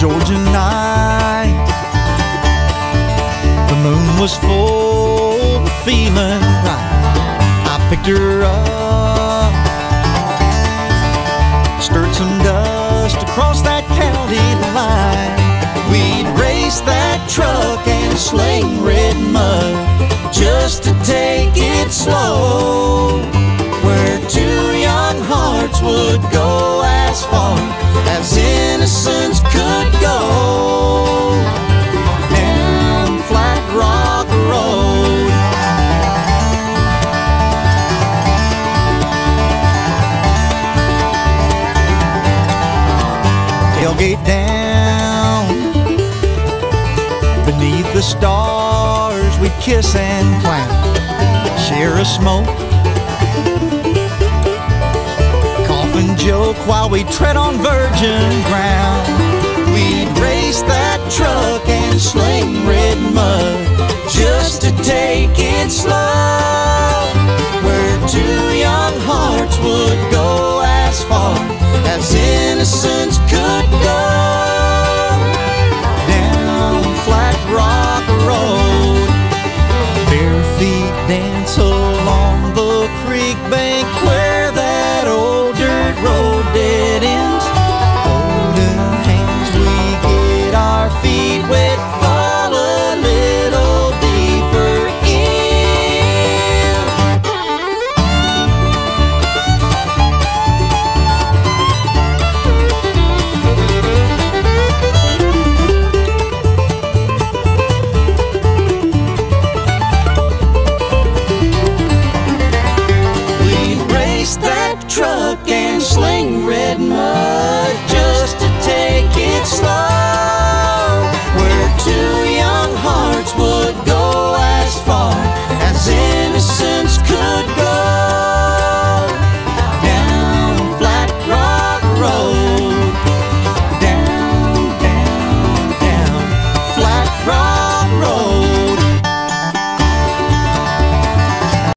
Georgia night. The moon was full, feeling right. I picked her up, stirred some dust across that county line. We'd race that truck and sling red mud just to take it slow, where two young hearts would go as far as innocence could go. Down Flat Rock Road. Tailgate down beneath the stars, we'd kiss and clown, share a smoke, cough and joke while we tread on virgin ground. We'd race that truck and sling red mud just to take it slow, where two young hearts would go as far as innocence